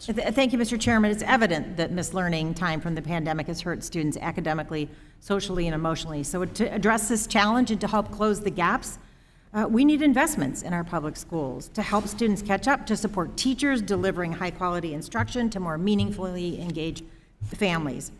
Thank you, Mr. Chairman. It's evident that missed learning time from the pandemic has hurt students academically, socially, and emotionally. So to address this challenge and to help close the gaps, we need investments in our public schools to help students catch up, to support teachers delivering high-quality instruction, to more meaningfully engage families.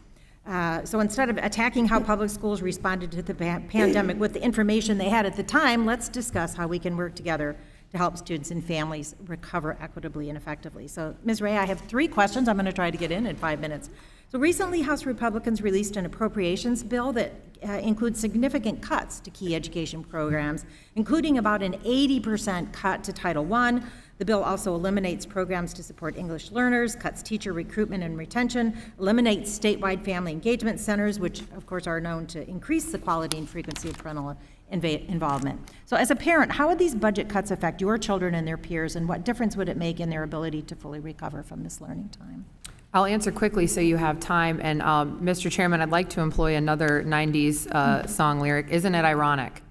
So instead of attacking how public schools responded to the pandemic with the information they had at the time, let's discuss how we can work together to help students and families recover equitably and effectively. So, Ms. Ray, I have 3 questions I'm going to try to get in 5 minutes. So recently, House Republicans released an appropriations bill that includes significant cuts to key education programs, including about an 80% cut to Title I. The bill also eliminates programs to support English learners, cuts teacher recruitment and retention, eliminates statewide family engagement centers, which of course are known to increase the quality and frequency of parental involvement. So as a parent, how would these budget cuts affect your children and their peers, and what difference would it make in their ability to fully recover from this learning time? I'll answer quickly so you have time. And Mr. Chairman, I'd like to employ another 90s song lyric. Isn't it ironic?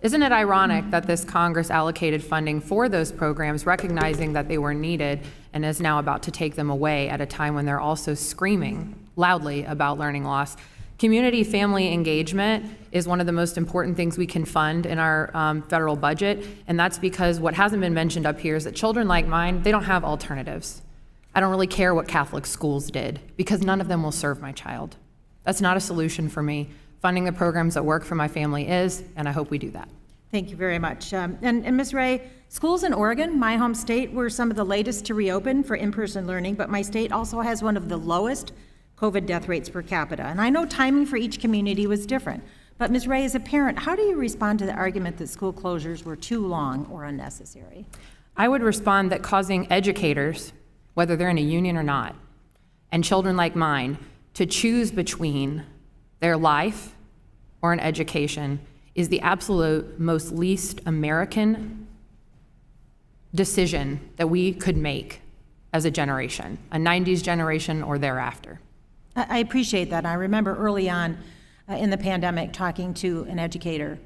Isn't it ironic that this Congress allocated funding for those programs, recognizing that they were needed, and is now about to take them away at a time when they're also screaming loudly about learning loss? Community family engagement is one of the most important things we can fund in our federal budget, and that's because what hasn't been mentioned up here is that children like mine, they don't have alternatives. I don't really care what Catholic schools did, because none of them will serve my child. That's not a solution for me. Funding the programs that work for my family is, and I hope we do that. Thank you very much. And Ms. Ray, schools in Oregon, my home state, were some of the latest to reopen for in-person learning, but my state also has one of the lowest COVID death rates per capita. And I know timing for each community was different. But Ms. Ray, as a parent, how do you respond to the argument that school closures were too long or unnecessary? I would respond that causing educators, whether they're in a union or not, and children like mine, to choose between their life or an education is the absolute most least American decision that we could make as a generation, a 90s generation or thereafter. I appreciate that. I remember early on in the pandemic talking to an educator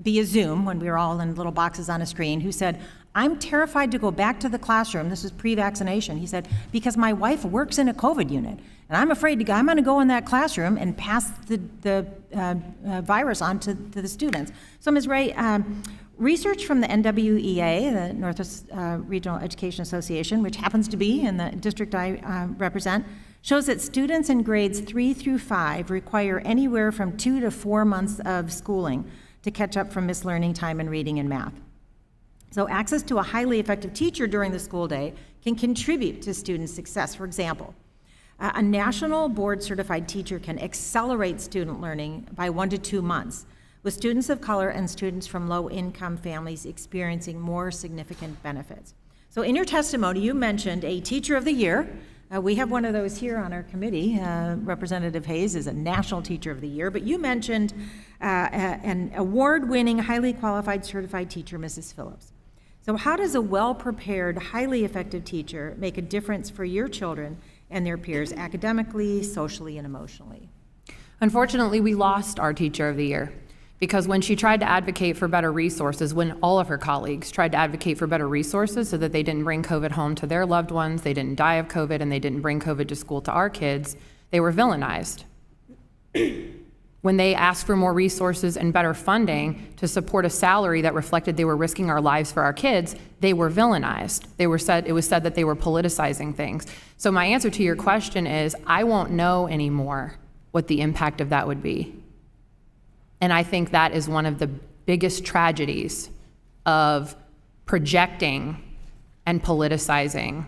via Zoom when we were all in little boxes on a screen who said, I'm terrified to go back to the classroom. This was pre-vaccination. He said, because my wife works in a COVID unit, and I'm afraid I'm going to go in that classroom and pass the virus on to the students. So, Ms. Ray, research from the NWEA, the Northwest Regional Education Association, which happens to be in the district I represent, shows that students in grades 3 through 5 require anywhere from 2 to 4 months of schooling to catch up from missed learning time in reading and math. So access to a highly effective teacher during the school day can contribute to students' success. For example, a national board certified teacher can accelerate student learning by 1 to 2 months, with students of color and students from low-income families experiencing more significant benefits. So in your testimony, you mentioned a Teacher of the Year. We have one of those here on our committee. Representative Hayes is a National Teacher of the Year, but you mentioned an award-winning, highly qualified certified teacher, Mrs. Phillips. So how does a well-prepared, highly effective teacher make a difference for your children and their peers academically, socially, and emotionally? Unfortunately, we lost our Teacher of the Year because when she tried to advocate for better resources, when all of her colleagues tried to advocate for better resources so that they didn't bring COVID home to their loved ones, they didn't die of COVID, and they didn't bring COVID to school to our kids, they were villainized. When they asked for more resources and better funding to support a salary that reflected they were risking our lives for our kids, they were villainized. It was said that they were politicizing things. So my answer to your question is, I won't know anymore what the impact of that would be. And I think that is one of the biggest tragedies of projecting and politicizing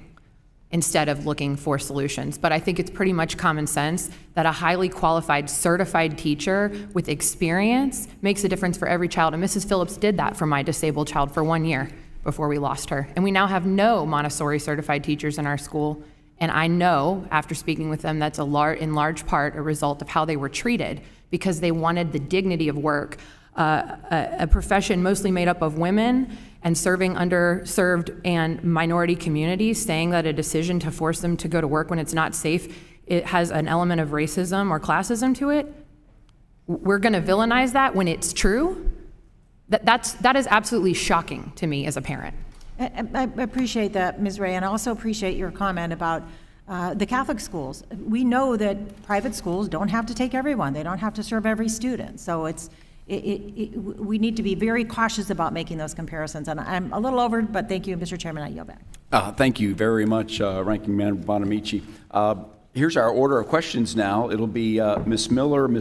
instead of looking for solutions. But I think it's pretty much common sense that a highly qualified, certified teacher with experience makes a difference for every child. And Mrs. Phillips did that for my disabled child for 1 year before we lost her. And we now have no Montessori certified teachers in our school. And I know, after speaking with them, that's in large part a result of how they were treated, because they wanted the dignity of work. A profession mostly made up of women and serving underserved and minority communities, saying that a decision to force them to go to work when it's not safe, it has an element of racism or classism to it. We're going to villainize that when it's true. That is absolutely shocking to me as a parent. I appreciate that, Ms. Ray, and I also appreciate your comment about the Catholic schools. We know that private schools don't have to take everyone. They don't have to serve every student. So we need to be very cautious about making those comparisons. And I'm a little over, but thank you, Mr. Chairman. I yield back. Thank you very much, Ranking Member Bonamici. Here's our order of questions now. It'll be Ms. Miller, Ms.